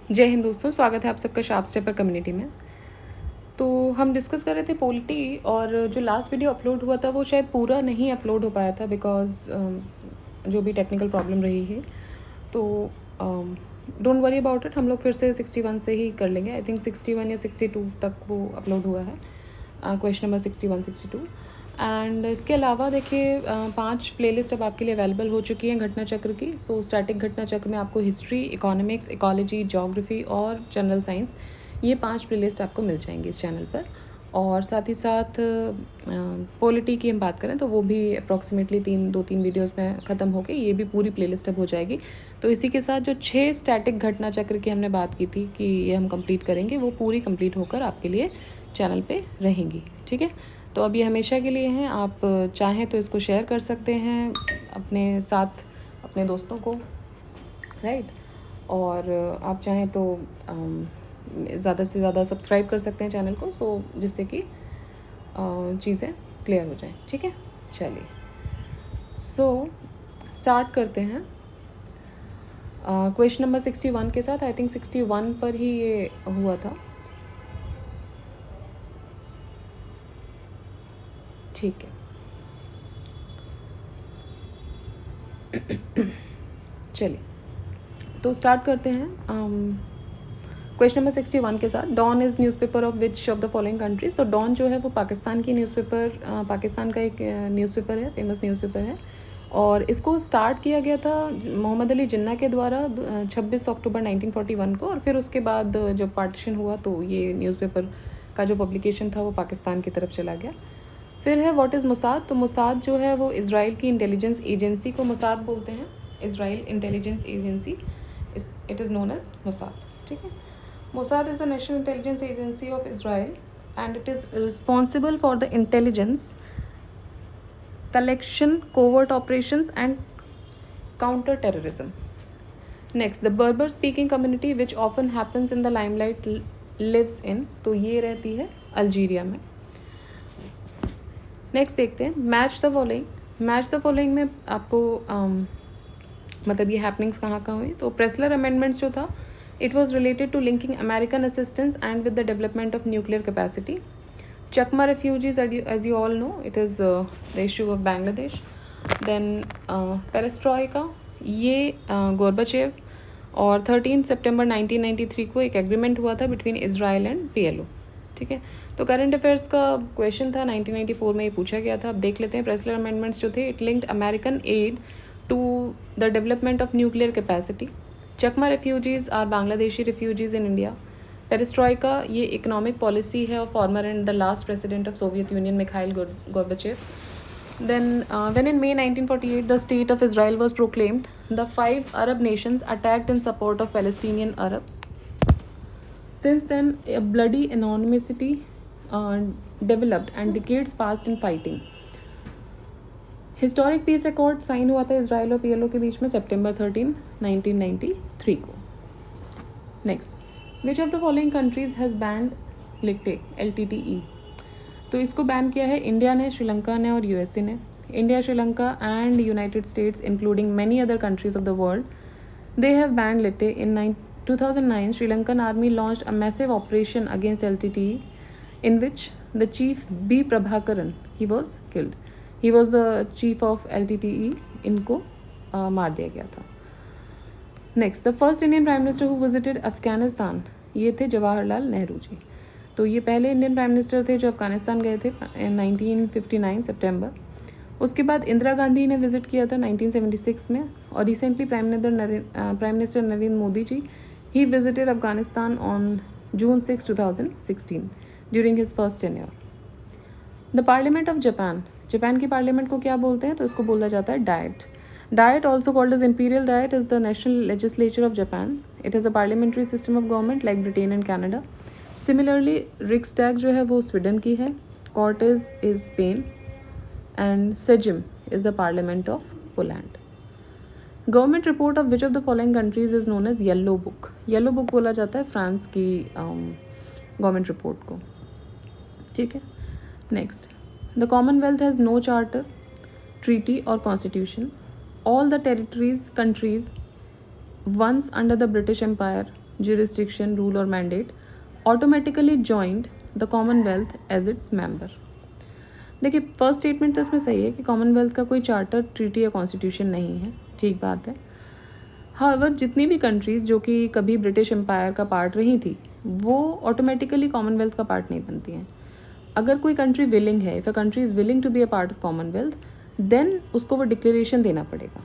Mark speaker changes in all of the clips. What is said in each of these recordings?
Speaker 1: जय हिंद दोस्तों, स्वागत है आप सबका शार्प स्टेपर कम्युनिटी में। तो हम डिस्कस कर रहे थे पॉलिटी, और जो लास्ट वीडियो अपलोड हुआ था वो शायद पूरा नहीं अपलोड हो पाया था बिकॉज जो भी टेक्निकल प्रॉब्लम रही है। तो डोंट वरी अबाउट इट, हम लोग फिर से 61 से ही कर लेंगे। आई थिंक 61 या 62 तक वो अपलोड हुआ है, क्वेश्चन नंबर 61 62। एंड इसके अलावा देखिए 5 प्लेलिस्ट अब आपके लिए अवेलेबल हो चुकी हैं घटना चक्र की। सो स्टैटिक घटना चक्र में आपको हिस्ट्री, इकोनॉमिक्स, इकोलॉजी, ज्योग्राफी और जनरल साइंस, ये 5 प्लेलिस्ट आपको मिल जाएंगी इस चैनल पर। और साथ ही साथ पॉलिटी की हम बात करें तो वो भी अप्रॉक्सीमेटली 2-3 वीडियोस में ख़त्म हो गई, ये भी पूरी प्लेलिस्ट अब हो जाएगी। तो इसी के साथ जो 6 स्टैटिक घटना चक्र की हमने बात की थी कि ये हम कंप्लीट करेंगे, वो पूरी कंप्लीट होकर आपके लिए चैनल पे रहेंगी। ठीक है, तो अब ये हमेशा के लिए हैं। आप चाहें तो इसको शेयर कर सकते हैं अपने साथ, अपने दोस्तों को, राइट। और आप चाहें तो ज़्यादा से ज़्यादा सब्सक्राइब कर सकते हैं चैनल को, सो जिससे कि चीज़ें क्लियर हो जाएं। ठीक है, चलिए सो स्टार्ट करते हैं क्वेश्चन नंबर 61 के साथ। आई थिंक 61 पर ही ये हुआ था। ठीक है, चलिए तो स्टार्ट करते हैं क्वेश्चन नंबर 61 के साथ। Dawn is newspaper of which of the following countries. So Dawn जो है वो पाकिस्तान की न्यूज़पेपर, पाकिस्तान का एक न्यूज़पेपर है, फेमस न्यूज़पेपर है। और इसको स्टार्ट किया गया था मोहम्मद अली जिन्ना के द्वारा 26 अक्टूबर 1941 को। और फिर उसके बाद जब पार्टीशन हुआ तो ये न्यूज़पेपर का जो पब्लिकेशन था वो पाकिस्तान की तरफ चला गया। फिर है व्हाट इज़ मोसाद। तो मोसाद जो है वो इसराइल की इंटेलिजेंस एजेंसी को मोसाद बोलते हैं। Israel intelligence agency, it is known as Mossad. ठीक है, Mossad is the national intelligence agency of Israel, and it is responsible for the intelligence collection, covert operations and counter-terrorism. Next, the Berber speaking community which often happens in the limelight lives in, तो ये रहती है Algeria में। Next देखते हैं match the following. Match the following में आपको मतलब ये हैपनिंग्स कहाँ कहाँ हुई। तो प्रेसलर अमेंडमेंट्स जो था, it was related to linking American assistance and with the development of nuclear capacity. Chakma refugees, as you all know, it is the issue of Bangladesh. Then perestroika, ये Gorbachev, और 13 सितंबर 1993 को एक agreement हुआ था between Israel and PLO। ठीक है, तो current affairs का क्वेश्चन था 1994 में, ये पूछा गया था। अब देख लेते हैं प्रेसलर अमेंडमेंट्स जो थे। It linked American aid to the development of nuclear capacity. Chakma refugees are Bangladeshi refugees in India. Perestroika, ये इकोनॉमिक पॉलिसी है of former and the last president of Soviet Union Mikhail Gorbachev. Then, when in May 1948 the state of Israel was proclaimed, the 5 Arab nations attacked in support of Palestinian Arabs. Since then, a bloody anonymity developed and decades passed in fighting. Historic peace accord sign हुआ था Israel और PLO के बीच में सितंबर 13, 1993 को। Next, which of the following countries has band LTTE LTTE। तो इसको ban किया है इंडिया ने, श्रीलंका ने और USA ने। India, Sri Lanka and United states including many other countries of the world, they have banned litte. In 2009, Sri Lankan army launched a massive operation against LTTE, in which the chief B. Prabhakaran, he was killed. He was the chief of LTTE. इनको मार दिया गया था। Next, the first Indian prime minister who visited Afghanistan, ये थे जवाहरलाल नेहरू जी। तो ये पहले इंडियन प्राइम मिनिस्टर थे जो अफगानिस्तान गए थे 1959 सितंबर। उसके बाद इंदिरा गांधी ने विजिट किया था 1976 में। और recently prime minister Narendra Modi ji, he visited Afghanistan on June 6, 2016 during his first tenure. The parliament of Japan, Japan की पार्लियामेंट को क्या बोलते हैं? तो इसको बोला जाता है diet. Diet, also called as imperial diet, is the national legislature of Japan. It is a parliamentary system of government like Britain and Canada. Similarly Riksdag जो है वो स्वीडन की है, Cortez is Spain and Sejm is the parliament of Poland. Government report of which of the following countries is known as yellow book. Yellow book बोला जाता है France की government report को। ठीक है, next, the Commonwealth has no charter, treaty और constitution. All the territories, countries once under the British Empire jurisdiction, rule or mandate, automatically joined the Commonwealth as its member. देखिए first statement तो इसमें सही है कि कॉमनवेल्थ का कोई charter, treaty या कॉन्स्टिट्यूशन नहीं है, ठीक बात है. हाउएवर जितनी भी कंट्रीज़ जो कि कभी ब्रिटिश एम्पायर का पार्ट रही थी वो ऑटोमेटिकली कॉमनवेल्थ का पार्ट नहीं बनती हैं. अगर कोई कंट्री विलिंग है, if a country is willing to be a part of Commonwealth, then उसको वो डिक्लेरेशन देना पड़ेगा.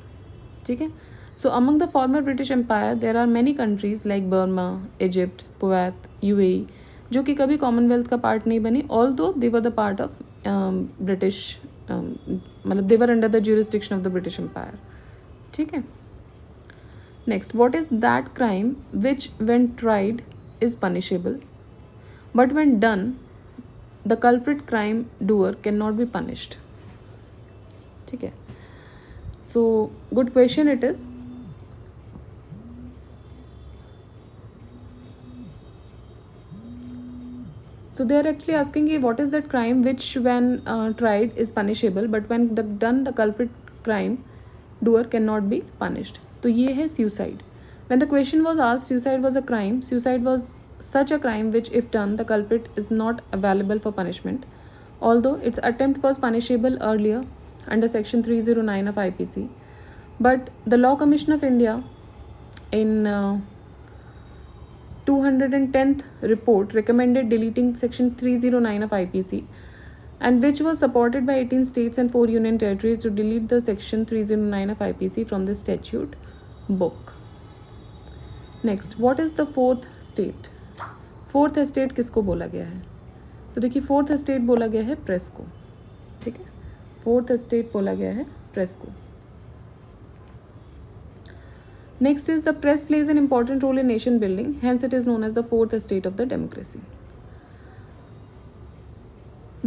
Speaker 1: ठीक है. So among the former British empire there are many countries like Burma, Egypt, Kuwait, UAE, जो कि कभी कॉमनवेल्थ का पार्ट नहीं बनी, although they were the part of British, मतलब they were under the jurisdiction of the British empire. ठीक है. Next, what is that crime which when tried is punishable but when done the culprit crime doer can not be punished. ठीक है. So good question it is. So they are actually asking what is that crime which when tried is punishable but when done the culprit crime doer cannot be punished. तो ये है suicide. When the question was asked, suicide was a crime. Suicide was such a crime which if done the culprit is not available for punishment. Although its attempt was punishable earlier under section 309 of IPC. But the Law Commission of India in 210th report recommended deleting section 309 of IPC and which was supported by 18 states and 4 union territories to delete the section 309 of IPC from the statute book. Next, what is the fourth state? Fourth estate किसको बोला गया है? तो देखिए fourth estate बोला गया है press को. ठीक है. फोर्थ एस्टेट बोला गया है प्रेस को. Next is the press plays an important role in nation building, hence it is known as the fourth estate of the democracy.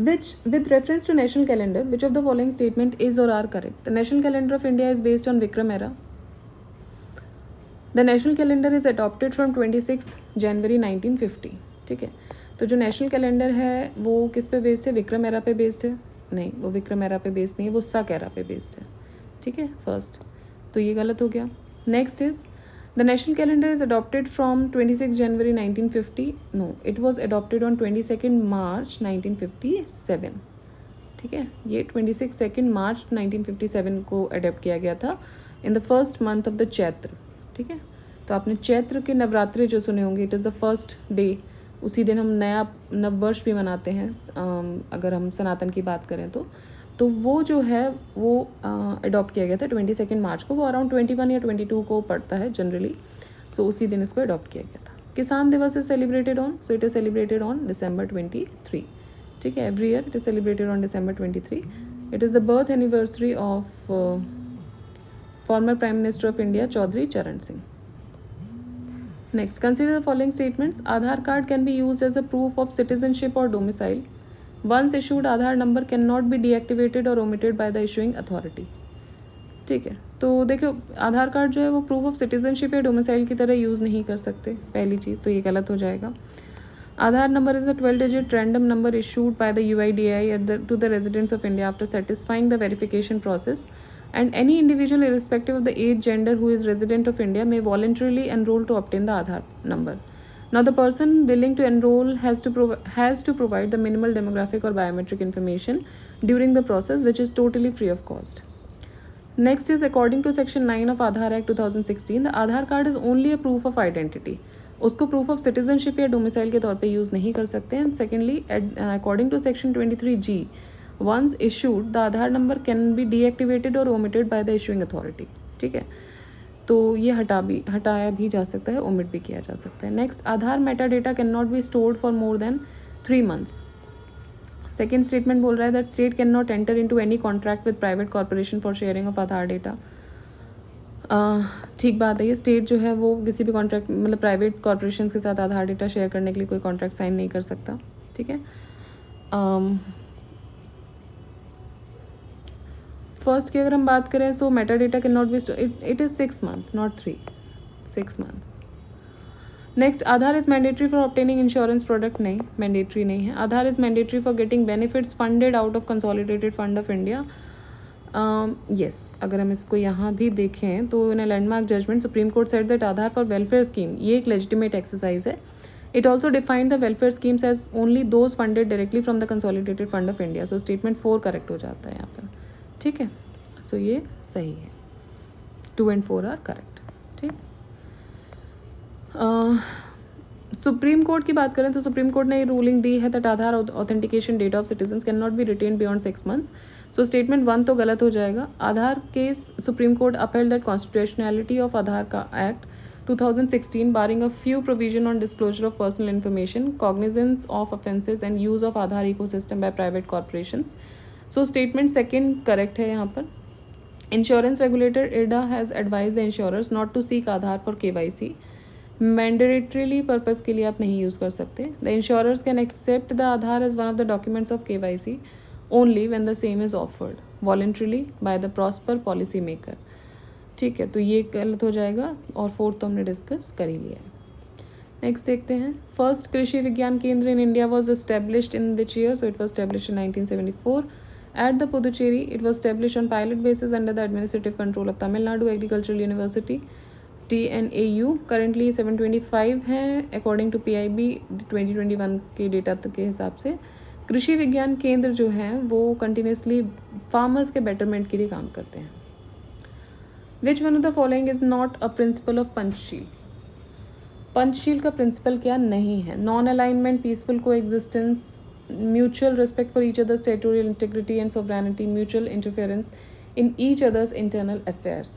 Speaker 1: Which, with reference to national calendar, which of the following statement is or are correct? The national calendar of India is based on Vikram era. The national calendar is adopted from 26th January 1950. ठीक है. तो जो national calendar है वो किस पे based है? Vikram era पे बेस्ड है? नहीं, वो विक्रम एरा पे बेस्ड नहीं है, वो सक एरा पे बेस्ड है. ठीक है. फर्स्ट तो ये गलत हो गया. Next is the national calendar is adopted from 26 January 1950. No, it was adopted on 22nd March 1957. ठीक है. ये 22nd March 1957 को अडोप्ट किया गया था in the first month of the Chaitra. ठीक है. तो आपने चैत्र के नवरात्रि जो सुने होंगे, it is the first day. उसी दिन हम नया नववर्ष भी मनाते हैं अगर हम सनातन की बात करें तो वो जो है वो अडॉप्ट किया गया था 22 मार्च को. वो अराउंड 21 या 22 को पड़ता है जनरली. सो उसी दिन इसको अडॉप्ट किया गया था. Kisan Diwas is celebrated on, so it is celebrated on December 23. ठीक है. Every year it is celebrated on December 23. It is the birth anniversary of former prime minister of India Chaudhary Charan Singh. Next, consider the following statements. Aadhaar card can be used as a proof of citizenship और domicile. Once issued Aadhaar number cannot be deactivated or omitted by the issuing authority. ठीक है. तो देखो आधार card जो है वो proof of citizenship या domicile की तरह यूज़ नहीं कर सकते. पहली चीज़ तो ये गलत हो जाएगा. Aadhaar number is a 12-digit random number issued by the UIDAI to the residents of India after satisfying the verification process, and any individual irrespective of the age, gender who is resident of India may voluntarily enroll to obtain the Aadhaar number. Now the person willing to enroll has to provide the minimal demographic or biometric information during the process, which is totally free of cost. Next is according to section 9 of Aadhaar Act 2016, the Aadhaar card is only a proof of identity. उसको proof of citizenship या domicile के तौर पे use नहीं कर सकते हैं. Secondly, according to section 23G, once issued, the Aadhaar number can be deactivated or omitted by the issuing authority. ठीक है. तो ये हटाया भी जा सकता है, ओमिट भी किया जा सकता है. Next, Aadhaar Meta data can not be stored for more than 3 months. Second statement बोल रहा है that state can not enter into any contract with private corporation for sharing of Aadhaar data. ठीक बात है. ये स्टेट जो है वो किसी भी कॉन्ट्रैक्ट मतलब प्राइवेट कॉर्पोरेशन के साथ आधार डेटा शेयर करने के लिए कोई कॉन्ट्रैक्ट साइन नहीं कर सकता. ठीक है. फर्स्ट की अगर हम बात करें so meta data can not be it is 6 months not 3. 6 months. Next, Aadhaar is mandatory for obtaining insurance product. नहीं, मैंडेटरी नहीं है. Aadhaar is mandatory for getting benefits funded out of consolidated fund of India. Yes, अगर हम इसको यहाँ भी देखें तो in a landmark judgment supreme court said that Aadhaar for welfare scheme, ये एक लेजिटिमेट एक्सरसाइज है. It also defined the welfare schemes as only those funded directly from the consolidated fund of India. So statement 4 correct हो जाता है यहाँ पर. ठीक है, सो ये सही है. 2 and 4 आर करेक्ट. ठीक. सुप्रीम कोर्ट की बात करें तो सुप्रीम कोर्ट ने ये रूलिंग दी है that Aadhaar authentication data of citizens can not be retain beyond 6 months. So statement 1 तो गलत हो जाएगा. Aadhaar case supreme court upheld that constitutionality of Aadhaar का act 2016 barring a few provision on disclosure of personal information, cognizance of offences and use of Aadhaar ecosystem by private corporations. So statement 2 correct है यहाँ पर. Insurance regulator IRDA has advised the insurers not to seek Aadhaar for KYC. Mandatorily purpose के लिए आप नहीं use कर सकते. The insurers can accept the Aadhaar as one of the documents of KYC only when the same is offered voluntarily by the prosper policy maker. ठीक है, तो ये गलत हो जाएगा और 4 तो हमने डिस्कस कर ही लिया है. नेक्स्ट देखते हैं. फर्स्ट कृषि विज्ञान केंद्र in India was established in which year. So it was established in 1974 at the Puducherry. It was established on pilot basis under the administrative control of Tamil Nadu Agricultural University TNAU. Currently 725 हैं according to PIB 2021 के data के हिसाब से. कृषि विज्ञान केंद्र जो हैं वो कंटिन्यूसली फार्मर्स के बेटरमेंट के लिए काम करते हैं. Which one of the following is not a principle of Panchsheel. Panchsheel का प्रिंसिपल क्या नहीं है? नॉन अलाइनमेंट, पीसफुल को existence, mutual respect for each other's territorial integrity and sovereignty, mutual interference in each other's internal affairs.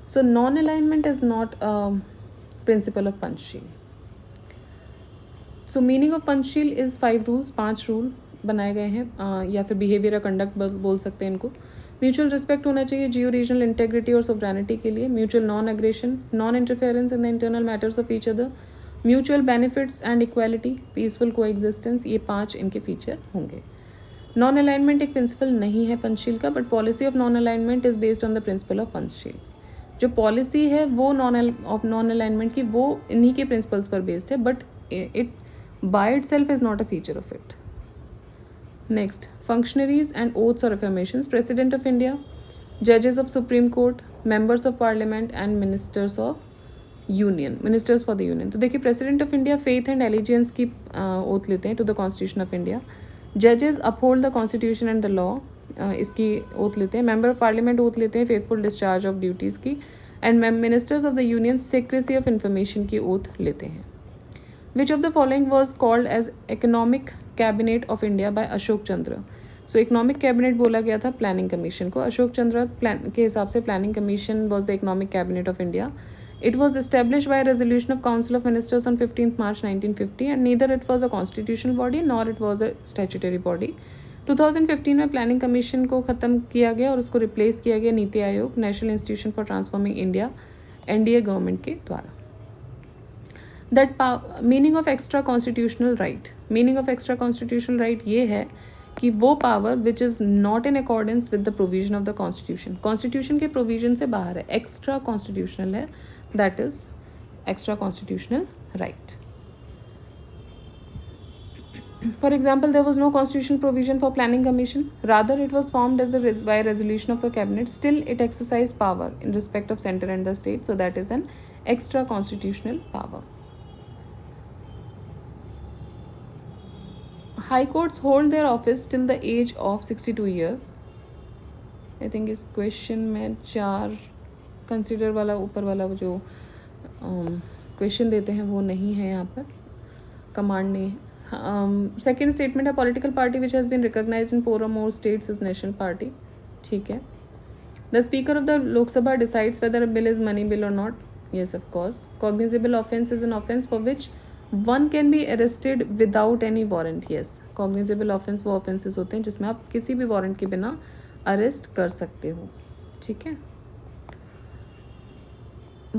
Speaker 1: So non-alignment is not a principle of Panchsheel. So meaning of Panchsheel is 5 rules, 5 rule बनाए गए हैं, या फिर behaviour या conduct बोल सकते हैं इनको. म्यूचुअल रिस्पेक्ट होना चाहिए जियो रीजनल इंटेग्रिटी और सोवरेनिटी के लिए. Mutual non aggression, non interference in the internal matters of each other, mutual benefits and equality, peaceful को एग्जिस्टेंस. ये 5 इनके फीचर होंगे. नॉन अलाइनमेंट एक प्रिंसिपल नहीं है पंचशील का, but policy of non alignment is based on the principle of Panchsheel. जो policy है वो नॉन अलाइनमेंट की वो इन्हीं के प्रिंसिपल्स पर बेस्ड है, but it by itself is not a feature of it. Next, functionaries and oaths और अफर्मेशंस. प्रेसिडेंट ऑफ इंडिया, जजेस of supreme court, members of parliament and ministers of union, ministers for the union. तो देखिए, president of India faith and allegiance की oath लेते हैं to the constitution of India. जजेस uphold the constitution and the law, इसकी oath लेते हैं. Member of parliament oath लेते हैं फेथफुल डिस्चार्ज ऑफ ड्यूटीज़ की. And ministers of the union secrecy of information की ओथ लेते हैं. Which of the following was called as economic cabinet of India by Ashok Chandra. So economic cabinet बोला गया था planning commission को. अशोक चंद्र के हिसाब से planning commission was the economic cabinet of India. It was established by a resolution of Council of Ministers on 15th March 1950 and neither it was a constitutional body nor it was a statutory body. 2015 में planning commission को ख़त्म किया गया और उसको replace किया गया NITI Aayog, national institution for transforming India, NDA government के द्वारा. That meaning of extra constitutional right. Meaning of extra constitutional right ये है कि वो power which is not in accordance with the provision of the constitution. Constitution के provision से बाहर है, एक्स्ट्रा कॉन्स्टिट्यूशनल है. That is extra constitutional right. For example, there was no constitutional provision for planning commission. Rather, it was formed as by a resolution of the cabinet. Still, it exercised power in respect of center and the state. So that is an extra constitutional power. High courts hold their office till the age of 62 years. I think इस question में 4 consider वाला ऊपर वाला वो जो question देते हैं वो नहीं है यहाँ पर, कमांड नहीं है. सेकेंड स्टेटमेंट है political party which has been recognized in 4 or more states is national party. ठीक है. The speaker of the Lok Sabha decides whether a bill is money bill और not. Yes of course. Cognizable offence is an offence for which one can be arrested without any warrant. Yes, cognizable offence वो offences होते हैं जिसमें आप किसी भी warrant के बिना अरेस्ट कर सकते हो. ठीक है.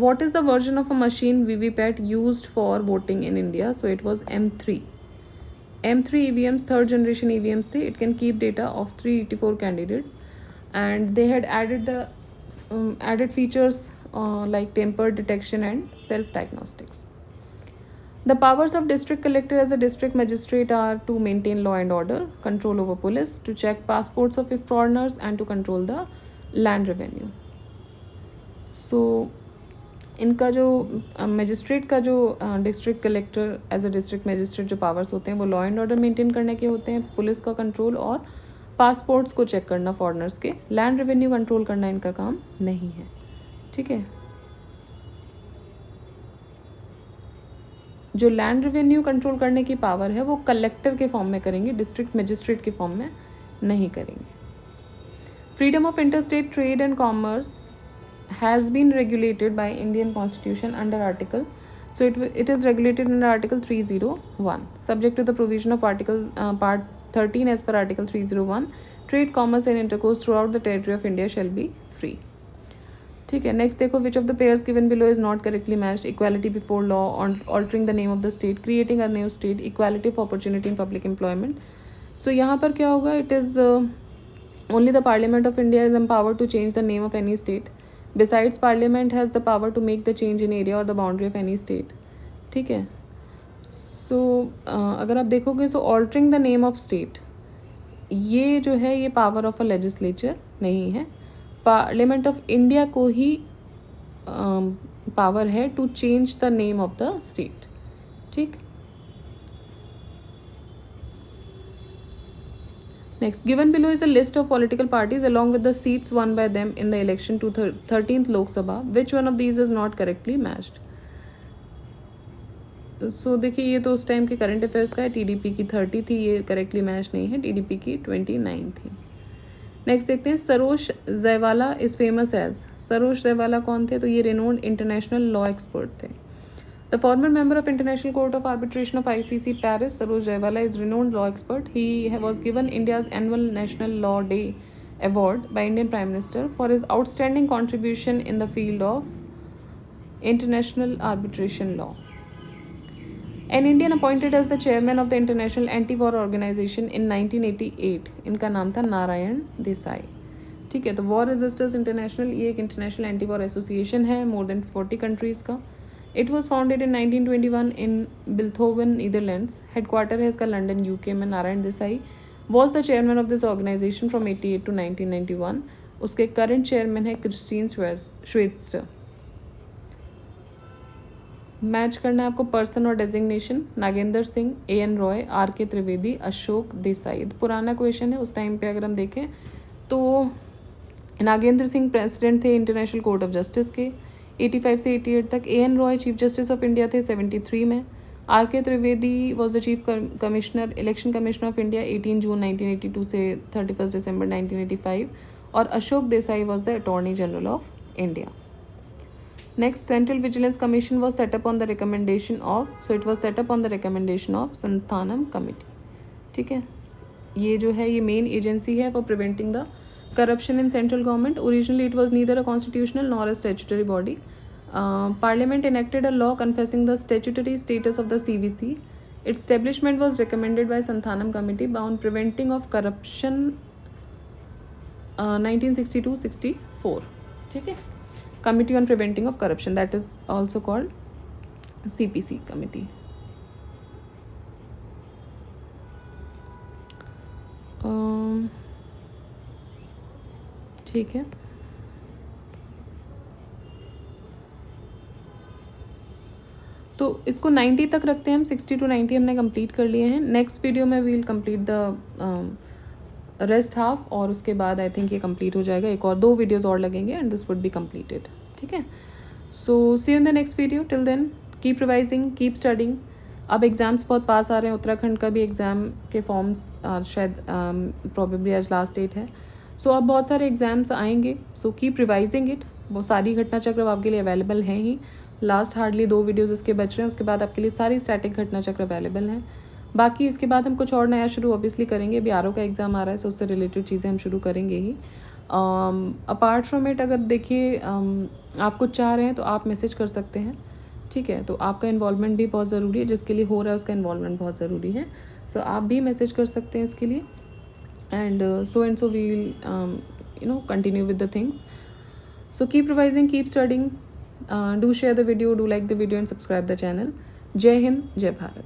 Speaker 1: What is the version of a machine VVPAT used for voting in India? So it was M3. M3 EVMs, third generation EVMs थे. It can keep data of 384 candidates, and they had added the added features like temper detection and self-diagnostics. The powers of district collector as a district magistrate are to maintain law and order, control over police, to check passports of foreigners, and to control the land revenue. So इनका जो magistrate का जो district collector as a district magistrate जो powers होते हैं वो law and order maintain करने के होते हैं, पुलिस का कंट्रोल और पासपोर्ट्स को चेक करना फॉरनर्स के। लैंड रेवेन्यू कंट्रोल करना इनका काम नहीं है, ठीक है। जो लैंड रेवेन्यू कंट्रोल करने की पावर है वो कलेक्टर के फॉर्म में करेंगे, डिस्ट्रिक्ट मजिस्ट्रेट के फॉर्म में नहीं करेंगे। Freedom of interstate trade and commerce has been regulated by Indian Constitution under Article, so it is regulated under Article 301, subject to the provision of Article Part 13 as per Article 301. Trade, commerce and intercourse throughout the territory of India shall be free. ठीक है, next देखो, which of the pairs given below is not correctly matched? Equality before law, altering the name of the state, creating a new state, equality of opportunity in public employment. So यहाँ पर क्या होगा? It is only the parliament of India is empowered to change the name of any state. Besides, Parliament has the power to make the change in area or the boundary of any state. ठीक है, सो अगर आप देखोगे, so altering the name of state, ये जो है ये power of a legislature नहीं है। पार्लियामेंट ऑफ इंडिया को ही पावर है to change the name of the state, ठीक। Next, given below is a list of political parties along with the seats won by them in the election to 13th Lok Sabha. Which one of these is not correctly matched? So देखिए, ये तो उस time के current affairs का है। TDP की 30 थी, ये करेक्टली मैच नहीं है, टीडीपी की 29 थी। नेक्स्ट देखते हैं, Saroj Jaiwala is famous as. Saroj Jaiwala कौन थे? तो ये रेनोन्ड इंटरनेशनल लॉ एक्सपर्ट थे। The former member of International Court of Arbitration of ICC Paris, Saroj Jaiwala, is renowned law expert. He was given India's annual National Law Day Award by Indian Prime Minister for his outstanding contribution in the field of international arbitration law. An Indian appointed as the chairman of the International Anti-War Organization in 1988. इनका नाम था नारायण देसाई, ठीक है। तो war resistors international, ये एक international anti war association है more than 40 countries का। It was founded in 1921 in Bilthoven, Netherlands. Headquarter है इसका लंदन, यूके में। Narayan Desai was the chairman of this organization from 88 to 1991. उसके करंट चेयरमैन है क्रिस्टीन श्वेत्स्टर। मैच करना है आपको पर्सन और designation. Nagendra Singh, N Roy, R K Trivedi, Ashok Desai. पुराना क्वेश्चन है, उस टाइम पे अगर हम देखें तो नागेंद्र सिंह प्रेसिडेंट थे इंटरनेशनल कोर्ट ऑफ जस्टिस के 85 से 88 तक। N Roy chief justice of India थे 73 में। R K Trivedi was the chief commissioner, election commissioner of India 18 जून 1982 से 31 दिसंबर 1985। और Ashok Desai was the attorney general of India. Next, central vigilance commission was set up on the recommendation of, so it was set up on the recommendation of Santhanam committee, ठीक है। ये जो है ये मेन एजेंसी है for preventing the corruption in central government. Originally it was neither a constitutional nor a statutory body. Parliament enacted a law confessing the statutory status of the CVC. Its establishment was recommended by Santhanam Committee on Preventing of Corruption 1962-64, ठीक है। Committee on Preventing of Corruption, that is also called CPC committee. ठीक है, तो इसको 90 तक रखते हैं हम। 60 to 90 हमने कंप्लीट कर लिए हैं। नेक्स्ट वीडियो में we'll complete the rest half, और उसके बाद आई थिंक ये कंप्लीट हो जाएगा। एक और 2 वीडियोज़ और लगेंगे and this would be completed, ठीक है। So see in the next video, till then keep revising, keep studying. अब एग्ज़ाम्स बहुत पास आ रहे हैं, उत्तराखंड का भी एग्ज़ाम के फॉर्म्स शायद प्रॉबेबली आज लास्ट डेट है। सो अब बहुत सारे एग्ज़ाम्स आएंगे, सो कीप रिवाइजिंग इट। वो सारी घटना चक्र आपके लिए अवेलेबल हैं ही। लास्ट हार्डली 2 वीडियोज़ इसके बच रहे हैं, उसके बाद आपके लिए सारी स्टैटिक घटना चक्र अवेलेबल हैं। बाकी इसके बाद हम कुछ और नया शुरू ऑब्वियसली करेंगे। अभी आरओ का एग्ज़ाम आ रहा है, सो उससे रिलेटेड चीज़ें हम शुरू करेंगे ही। अपार्ट फ्रॉम इट, अगर देखिए आप कुछ चाह रहे हैं तो आप मैसेज कर सकते हैं, ठीक है। तो आपका इन्वॉल्वमेंट भी बहुत ज़रूरी है, जिसके लिए हो रहा है उसका इन्वॉल्वमेंट बहुत ज़रूरी है। सो आप भी मैसेज कर सकते हैं इसके लिए। And so we will continue with the things. So keep revising, keep studying, do share the video, do like the video and subscribe the channel. Jai Hind, Jai Bharat.